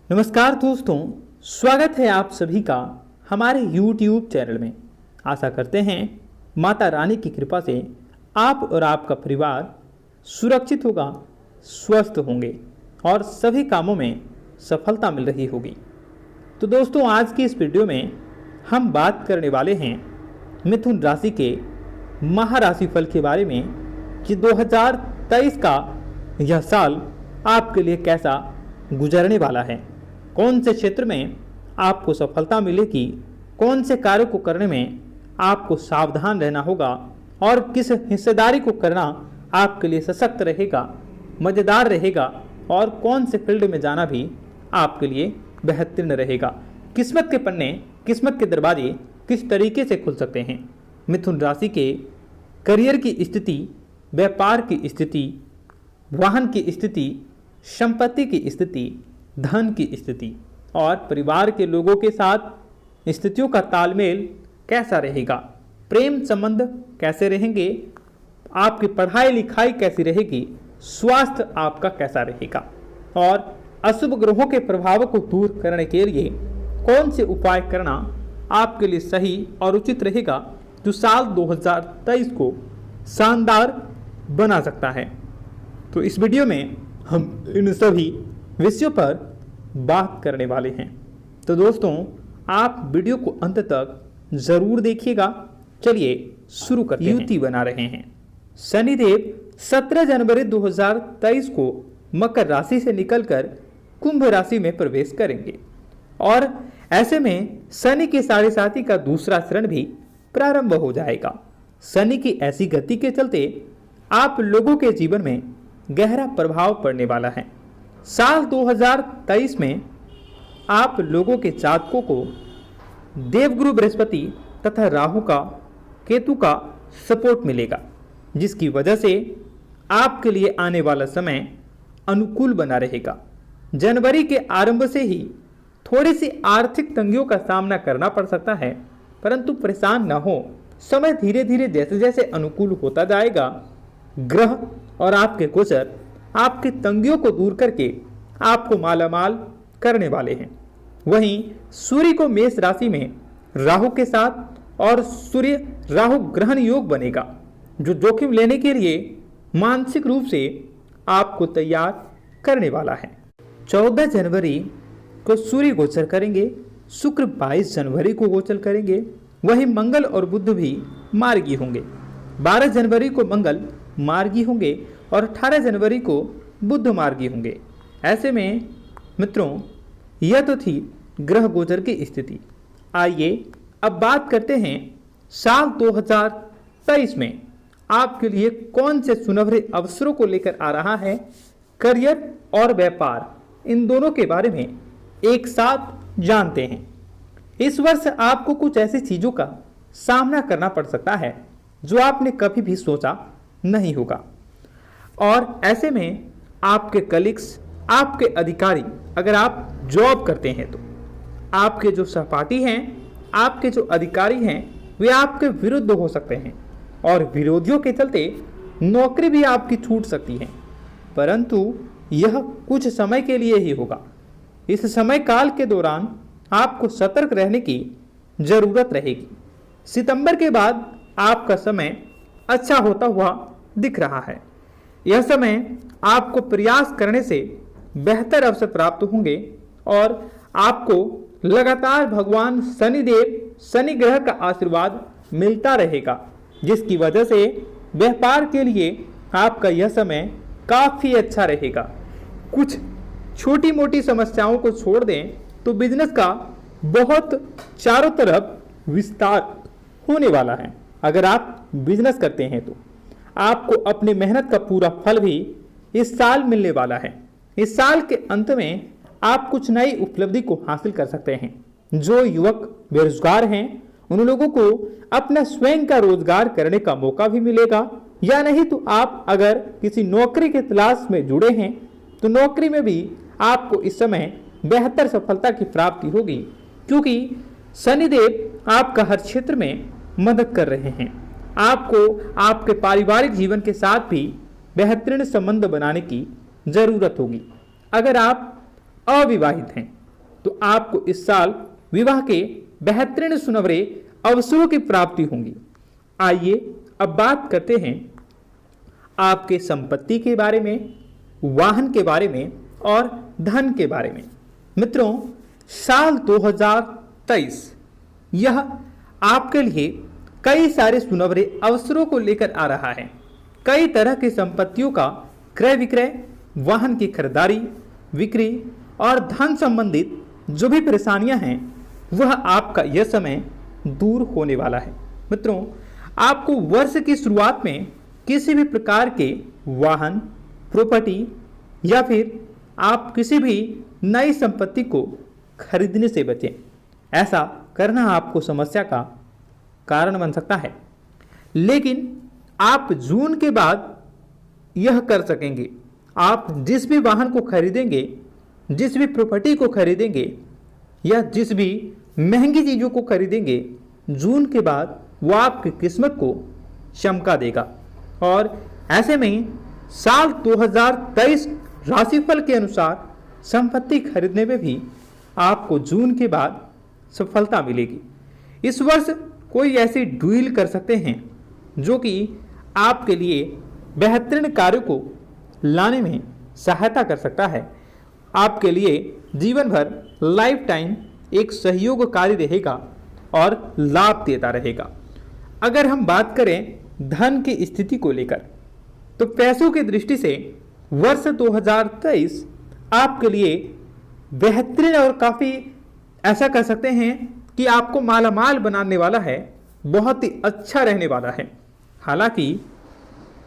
नमस्कार दोस्तों, स्वागत है आप सभी का हमारे YouTube चैनल में। आशा करते हैं माता रानी की कृपा से आप और आपका परिवार सुरक्षित होगा, स्वस्थ होंगे और सभी कामों में सफलता मिल रही होगी। तो दोस्तों, आज की इस वीडियो में हम बात करने वाले हैं मिथुन राशि के महाराशि फल के बारे में कि 2023 का यह साल आपके लिए कैसा गुजरने वाला है, कौन से क्षेत्र में आपको सफलता मिलेगी, कौन से कार्य को करने में आपको सावधान रहना होगा और किस हिस्सेदारी को करना आपके लिए सशक्त रहेगा, मज़ेदार रहेगा और कौन से फील्ड में जाना भी आपके लिए बेहतरीन रहेगा। किस्मत के पन्ने, किस्मत के दरवाजे किस तरीके से खुल सकते हैं। मिथुन राशि के करियर की स्थिति, व्यापार की स्थिति, वाहन की स्थिति, संपत्ति की स्थिति, धन की स्थिति और परिवार के लोगों के साथ स्थितियों का तालमेल कैसा रहेगा, प्रेम संबंध कैसे रहेंगे, आपकी पढ़ाई लिखाई कैसी रहेगी, स्वास्थ्य आपका कैसा रहेगा और अशुभ ग्रहों के प्रभाव को दूर करने के लिए कौन से उपाय करना आपके लिए सही और उचित रहेगा, जो साल 2023 को शानदार बना सकता है। तो इस वीडियो में हम इन सभी विषयों पर बात करने वाले हैं। तो दोस्तों, आप वीडियो को अंत तक जरूर देखिएगा। चलिए शुरू करते हैं। युति बना रहे हैं। शनिदेव 17 जनवरी 2023 को मकर राशि से निकलकर कुंभ राशि में प्रवेश करेंगे और ऐसे में शनि के साढ़े साथी का दूसरा चरण भी प्रारंभ हो जाएगा। शनि की ऐसी गति के चलते आप लोगों के जीवन में गहरा प्रभाव पड़ने वाला है। साल 2023 में आप लोगों के जातकों को देवगुरु बृहस्पति तथा राहु का, केतु का सपोर्ट मिलेगा, जिसकी वजह से आपके लिए आने वाला समय अनुकूल बना रहेगा। जनवरी के आरंभ से ही थोड़ी सी आर्थिक तंगियों का सामना करना पड़ सकता है, परंतु परेशान न हो। समय धीरे धीरे जैसे जैसे अनुकूल होता जाएगा, ग्रह और आपके गोचर आपकी तंगियों को दूर करके आपको मालामाल करने वाले हैं। वहीं सूर्य को मेष राशि में राहु के साथ और सूर्य राहु ग्रहण योग बनेगा, जो जोखिम लेने के लिए मानसिक रूप से आपको तैयार करने वाला है। 14 जनवरी को सूर्य गोचर करेंगे, शुक्र 22 जनवरी को गोचर करेंगे, वहीं मंगल और बुध भी मार्गी होंगे। 12 जनवरी को मंगल मार्गी होंगे और 18 जनवरी को बुध मार्गी होंगे। ऐसे में मित्रों, यह तो थी ग्रह गोचर की स्थिति। आइए अब बात करते हैं साल 2023 में आपके लिए कौन से सुनहरे अवसरों को लेकर आ रहा है। करियर और व्यापार, इन दोनों के बारे में एक साथ जानते हैं। इस वर्ष आपको कुछ ऐसी चीजों का सामना करना पड़ सकता है जो आपने कभी भी सोचा नहीं होगा और ऐसे में आपके कलीग्स, आपके अधिकारी, अगर आप जॉब करते हैं तो आपके जो सहपाठी हैं, आपके जो अधिकारी हैं, वे आपके विरुद्ध हो सकते हैं और विरोधियों के चलते नौकरी भी आपकी छूट सकती है, परंतु यह कुछ समय के लिए ही होगा। इस समय काल के दौरान आपको सतर्क रहने की जरूरत रहेगी। सितंबर के बाद आपका समय अच्छा होता हुआ दिख रहा है। यह समय आपको प्रयास करने से बेहतर अवसर प्राप्त होंगे और आपको लगातार भगवान शनिदेव, शनि ग्रह का आशीर्वाद मिलता रहेगा, जिसकी वजह से व्यापार के लिए आपका यह समय काफ़ी अच्छा रहेगा। कुछ छोटी मोटी समस्याओं को छोड़ दें तो बिजनेस का बहुत चारों तरफ विस्तार होने वाला है। अगर आप बिजनेस करते हैं तो आपको अपनी मेहनत का पूरा फल भी इस साल मिलने वाला है। इस साल के अंत में आप कुछ नई उपलब्धि को हासिल कर सकते हैं। जो युवक बेरोजगार हैं, उन लोगों को अपना स्वयं का रोजगार करने का मौका भी मिलेगा, या नहीं तो आप अगर किसी नौकरी के तलाश में जुड़े हैं तो नौकरी में भी आपको इस समय बेहतर सफलता की प्राप्ति होगी, क्योंकि शनिदेव आपका हर क्षेत्र में मदद कर रहे हैं। आपको आपके पारिवारिक जीवन के साथ भी बेहतरीन संबंध बनाने की जरूरत होगी। अगर आप अविवाहित हैं तो आपको इस साल विवाह के बेहतरीन सुनहरे अवसरों की प्राप्ति होंगी। आइए अब बात करते हैं आपके संपत्ति के बारे में, वाहन के बारे में और धन के बारे में। मित्रों, साल 2023 यह आपके लिए कई सारे सुनहरे अवसरों को लेकर आ रहा है। कई तरह की संपत्तियों का क्रय विक्रय, वाहन की खरीदारी, बिक्री और धन संबंधित जो भी परेशानियां हैं वह आपका यह समय दूर होने वाला है। मित्रों, आपको वर्ष की शुरुआत में किसी भी प्रकार के वाहन, प्रॉपर्टी या फिर आप किसी भी नई संपत्ति को खरीदने से बचें। ऐसा करना आपको समस्या का कारण बन सकता है, लेकिन आप जून के बाद यह कर सकेंगे। आप जिस भी वाहन को खरीदेंगे, जिस भी प्रॉपर्टी को खरीदेंगे या जिस भी महंगी चीज़ों को खरीदेंगे, जून के बाद वो आपकी किस्मत को चमका देगा। और ऐसे में साल 2023 राशिफल के अनुसार संपत्ति खरीदने में भी आपको जून के बाद सफलता मिलेगी। इस वर्ष कोई ऐसी डील कर सकते हैं जो कि आपके लिए बेहतरीन कार्यों को लाने में सहायता कर सकता है। आपके लिए जीवन भर लाइफ टाइम एक सहयोगकारी रहेगा और लाभ देता रहेगा। अगर हम बात करें धन की स्थिति को लेकर, तो पैसों की दृष्टि से वर्ष 2023 आपके लिए बेहतरीन और काफ़ी ऐसा कह सकते हैं कि आपको मालामाल बनाने वाला है, बहुत ही अच्छा रहने वाला है। हालांकि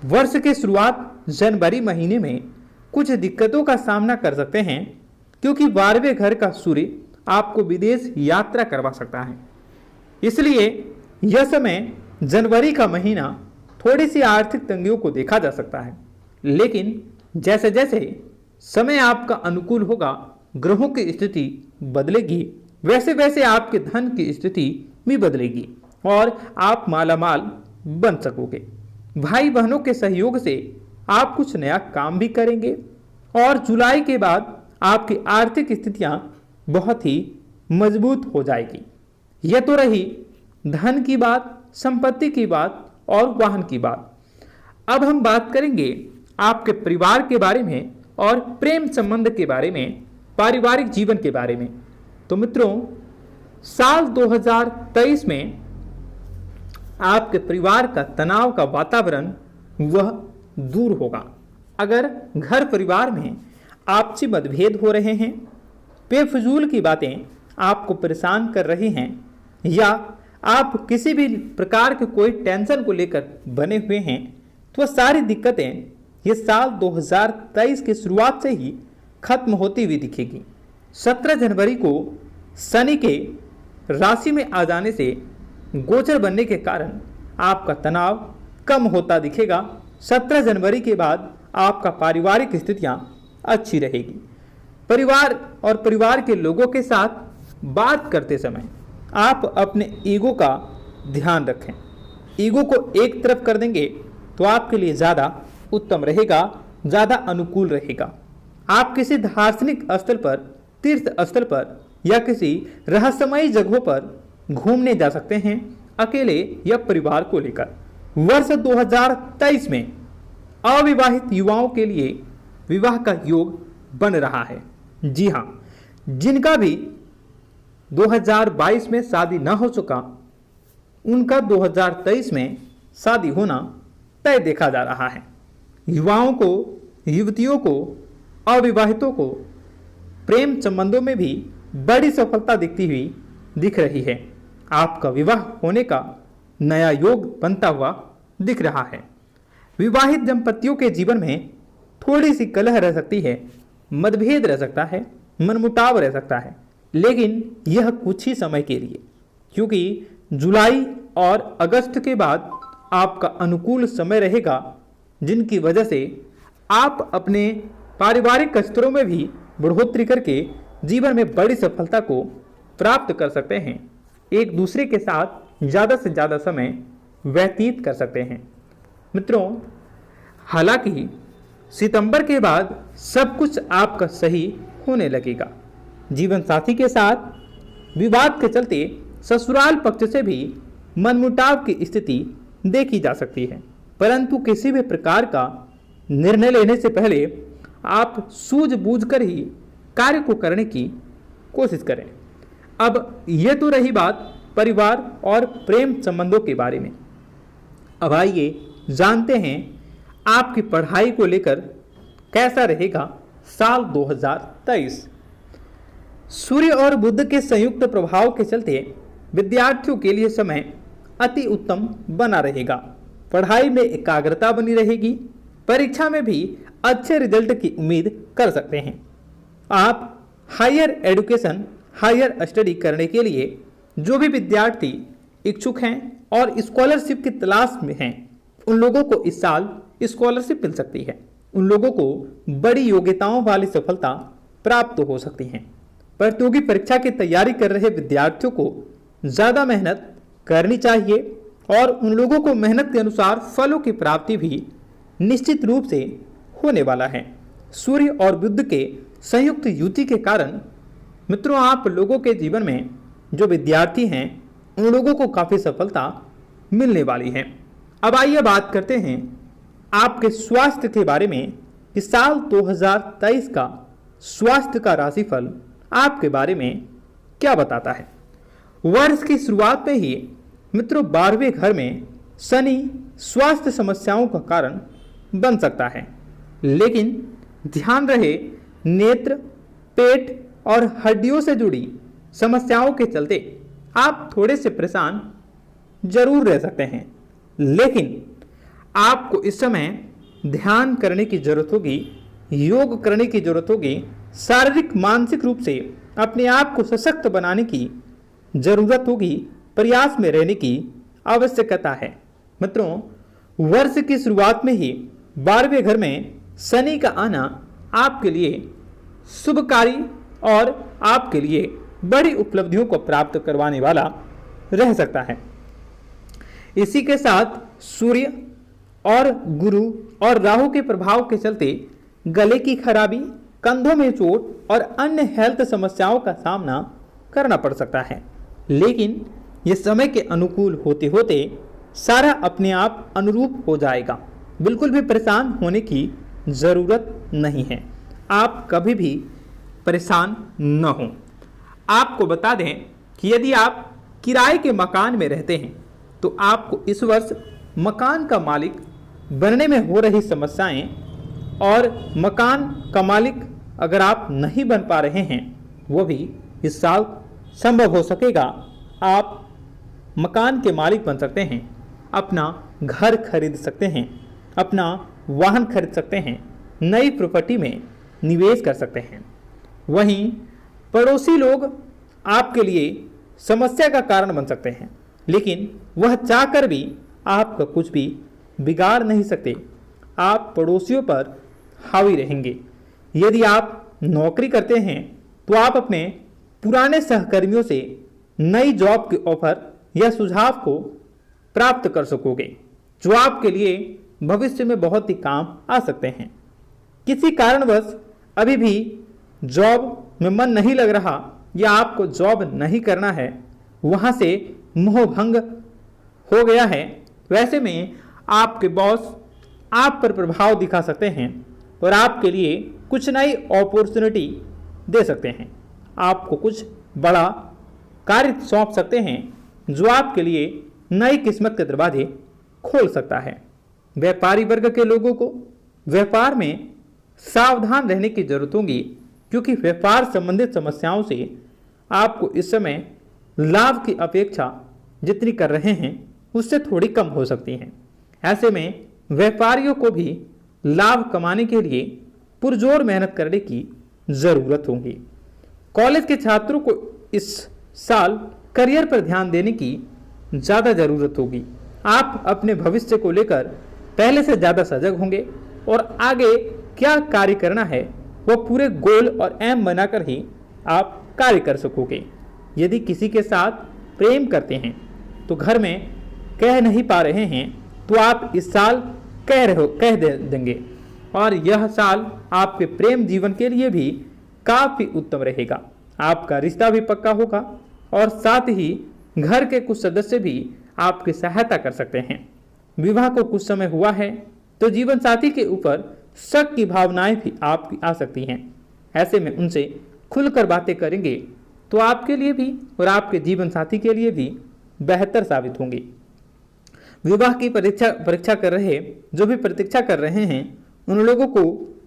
वर्ष के शुरुआत जनवरी महीने में कुछ दिक्कतों का सामना कर सकते हैं, क्योंकि 12वें घर का सूर्य आपको विदेश यात्रा करवा सकता है। इसलिए यह समय, जनवरी का महीना, थोड़ी सी आर्थिक तंगियों को देखा जा सकता है। लेकिन जैसे जैसे समय आपका अनुकूल होगा, ग्रहों की स्थिति बदलेगी, वैसे वैसे आपके धन की स्थिति भी बदलेगी और आप मालामाल बन सकोगे। भाई बहनों के सहयोग से आप कुछ नया काम भी करेंगे और जुलाई के बाद आपकी आर्थिक स्थितियां बहुत ही मजबूत हो जाएगी। यह तो रही धन की बात, संपत्ति की बात और वाहन की बात। अब हम बात करेंगे आपके परिवार के बारे में और प्रेम संबंध के बारे में, पारिवारिक जीवन के बारे में। तो मित्रों, साल 2023 में आपके परिवार का तनाव का वातावरण वह दूर होगा। अगर घर परिवार में आपसी मतभेद हो रहे हैं, बेफजूल की बातें आपको परेशान कर रही हैं, या आप किसी भी प्रकार के कोई टेंशन को लेकर बने हुए हैं, तो सारी दिक्कतें ये साल 2023 की शुरुआत से ही खत्म होती हुई दिखेगी। 17 जनवरी को शनि के राशि में आ जाने से गोचर बनने के कारण आपका तनाव कम होता दिखेगा। 17 जनवरी के बाद आपका पारिवारिक स्थितियां अच्छी रहेगी। परिवार और परिवार के लोगों के साथ बात करते समय आप अपने ईगो का ध्यान रखें। ईगो को एक तरफ कर देंगे तो आपके लिए ज़्यादा उत्तम रहेगा, ज़्यादा अनुकूल रहेगा। आप किसी दार्शनिक स्थल पर, तीर्थ स्थल पर या किसी रहस्यमयी जगहों पर घूमने जा सकते हैं, अकेले या परिवार को लेकर। वर्ष 2023 में अविवाहित युवाओं के लिए विवाह का योग बन रहा है। जी हाँ, जिनका भी 2022 में शादी न हो चुका, उनका 2023 में शादी होना तय देखा जा रहा है। युवाओं को, युवतियों को, अविवाहितों को प्रेम संबंधों में भी बड़ी सफलता दिखती हुई दिख रही है। आपका विवाह होने का नया योग बनता हुआ दिख रहा है। विवाहित दंपतियों के जीवन में थोड़ी सी कलह रह सकती है, मतभेद रह सकता है, मनमुटाव रह सकता है, लेकिन यह कुछ ही समय के लिए, क्योंकि जुलाई और अगस्त के बाद आपका अनुकूल समय रहेगा, जिनकी वजह से आप अपने पारिवारिक स्तरों में भी बढ़ोतरी करके जीवन में बड़ी सफलता को प्राप्त कर सकते हैं। एक दूसरे के साथ ज़्यादा से ज़्यादा समय व्यतीत कर सकते हैं। मित्रों, हालांकि सितंबर के बाद सब कुछ आपका सही होने लगेगा। जीवन साथी के साथ विवाद के चलते ससुराल पक्ष से भी मनमुटाव की स्थिति देखी जा सकती है, परंतु किसी भी प्रकार का निर्णय लेने से पहले आप सूझबूझकर ही कार्य को करने की कोशिश करें। अब ये तो रही बात परिवार और प्रेम संबंधों के बारे में। अब आइए जानते हैं आपकी पढ़ाई को लेकर कैसा रहेगा साल 2023। सूर्य और बुध के संयुक्त प्रभाव के चलते विद्यार्थियों के लिए समय अति उत्तम बना रहेगा। पढ़ाई में एकाग्रता बनी रहेगी, परीक्षा में भी अच्छे रिजल्ट की उम्मीद कर सकते हैं। आप हायर एजुकेशन, हायर स्टडी करने के लिए जो भी विद्यार्थी इच्छुक हैं और स्कॉलरशिप की तलाश में हैं, उन लोगों को इस साल स्कॉलरशिप मिल सकती है। उन लोगों को बड़ी योग्यताओं वाली सफलता प्राप्त हो सकती है। प्रतियोगी परीक्षा की तैयारी कर रहे विद्यार्थियों को ज़्यादा मेहनत करनी चाहिए और उन लोगों को मेहनत के अनुसार फलों की प्राप्ति भी निश्चित रूप से होने वाला है। सूर्य और बुध के संयुक्त युति के कारण मित्रों, आप लोगों के जीवन में जो विद्यार्थी हैं उन लोगों को काफ़ी सफलता मिलने वाली है। अब आइए बात करते हैं आपके स्वास्थ्य के बारे में कि साल 2023 का स्वास्थ्य का राशिफल आपके बारे में क्या बताता है। वर्ष की शुरुआत में ही मित्रों 12वें घर में शनि स्वास्थ्य समस्याओं का कारण बन सकता है, लेकिन ध्यान रहे नेत्र, पेट और हड्डियों से जुड़ी समस्याओं के चलते आप थोड़े से परेशान जरूर रह सकते हैं, लेकिन आपको इस समय ध्यान करने की जरूरत होगी, योग करने की जरूरत होगी, शारीरिक मानसिक रूप से अपने आप को सशक्त बनाने की जरूरत होगी, प्रयास में रहने की आवश्यकता है। मित्रों, वर्ष की शुरुआत में ही 12वें घर में शनि का आना आपके लिए शुभकारी और आपके लिए बड़ी उपलब्धियों को प्राप्त करवाने वाला रह सकता है। इसी के साथ सूर्य और गुरु और राहु के प्रभाव के चलते गले की खराबी, कंधों में चोट और अन्य हेल्थ समस्याओं का सामना करना पड़ सकता है, लेकिन ये समय के अनुकूल होते होते सारा अपने आप अनुरूप हो जाएगा। बिल्कुल भी परेशान होने की ज़रूरत नहीं है। आप कभी भी परेशान न हों। आपको बता दें कि यदि आप किराए के मकान में रहते हैं तो आपको इस वर्ष मकान का मालिक बनने में हो रही समस्याएं और मकान का मालिक अगर आप नहीं बन पा रहे हैं वो भी इस साल संभव हो सकेगा। आप मकान के मालिक बन सकते हैं, अपना घर खरीद सकते हैं, अपना वाहन खरीद सकते हैं, नई प्रॉपर्टी में निवेश कर सकते हैं। वहीं पड़ोसी लोग आपके लिए समस्या का कारण बन सकते हैं, लेकिन वह चाहकर भी आपका कुछ भी बिगाड़ नहीं सकते। आप पड़ोसियों पर हावी रहेंगे। यदि आप नौकरी करते हैं तो आप अपने पुराने सहकर्मियों से नई जॉब के ऑफर या सुझाव को प्राप्त कर सकोगे, जो आपके लिए भविष्य में बहुत ही काम आ सकते हैं। किसी कारणवश अभी भी जॉब में मन नहीं लग रहा या आपको जॉब नहीं करना है, वहाँ से मोहभंग हो गया है, वैसे में आपके बॉस आप पर प्रभाव दिखा सकते हैं और आपके लिए कुछ नई अपॉर्चुनिटी दे सकते हैं। आपको कुछ बड़ा कार्य सौंप सकते हैं जो आपके लिए नई किस्मत के दरवाजे खोल सकता है। व्यापारी वर्ग के लोगों को व्यापार में सावधान रहने की जरूरत होगी, क्योंकि व्यापार संबंधित समस्याओं से आपको इस समय लाभ की अपेक्षा जितनी कर रहे हैं उससे थोड़ी कम हो सकती हैं। ऐसे में व्यापारियों को भी लाभ कमाने के लिए पुरजोर मेहनत करने की ज़रूरत होगी। कॉलेज के छात्रों को इस साल करियर पर ध्यान देने की ज़्यादा ज़रूरत होगी। आप अपने भविष्य को लेकर पहले से ज़्यादा सजग होंगे और आगे क्या कार्य करना है वो पूरे गोल और एम बनाकर ही आप कार्य कर सकोगे। यदि किसी के साथ प्रेम करते हैं तो घर में कह नहीं पा रहे हैं तो आप इस साल कह देंगे और यह साल आपके प्रेम जीवन के लिए भी काफ़ी उत्तम रहेगा। आपका रिश्ता भी पक्का होगा और साथ ही घर के कुछ सदस्य भी आपकी सहायता कर सकते हैं। विवाह को कुछ समय हुआ है तो जीवन साथी के ऊपर शक की भावनाएं भी आपकी आ सकती हैं। ऐसे में उनसे खुलकर बातें करेंगे तो आपके लिए भी और आपके जीवन साथी के लिए भी बेहतर साबित होंगी। विवाह की परीक्षा कर रहे जो भी प्रतीक्षा कर रहे हैं उन लोगों को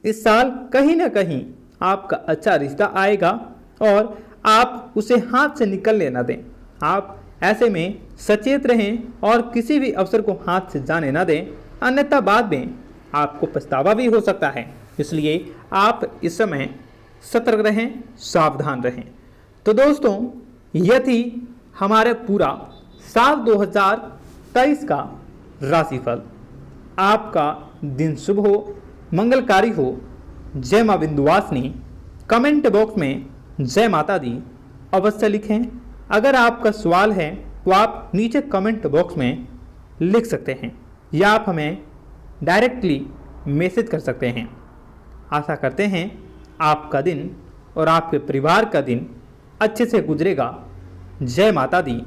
इस साल कहीं ना कहीं आपका अच्छा रिश्ता आएगा और आप उसे हाथ से निकलने ना दें। आप ऐसे में सचेत रहें और किसी भी अवसर को हाथ से जाने ना दें, अन्यथा बाद में आपको पछतावा भी हो सकता है। इसलिए आप इस समय सतर्क रहें, सावधान रहें। तो दोस्तों, यह थी हमारे पूरा साल 2023 का राशिफल। आपका दिन शुभ हो, मंगलकारी हो। जय मां विंध्यवासिनी। कमेंट बॉक्स में जय माता दी अवश्य लिखें। अगर आपका सवाल है तो आप नीचे कमेंट बॉक्स में लिख सकते हैं या आप हमें डायरेक्टली मैसेज कर सकते हैं। आशा करते हैं आपका दिन और आपके परिवार का दिन अच्छे से गुजरेगा। जय माता दी।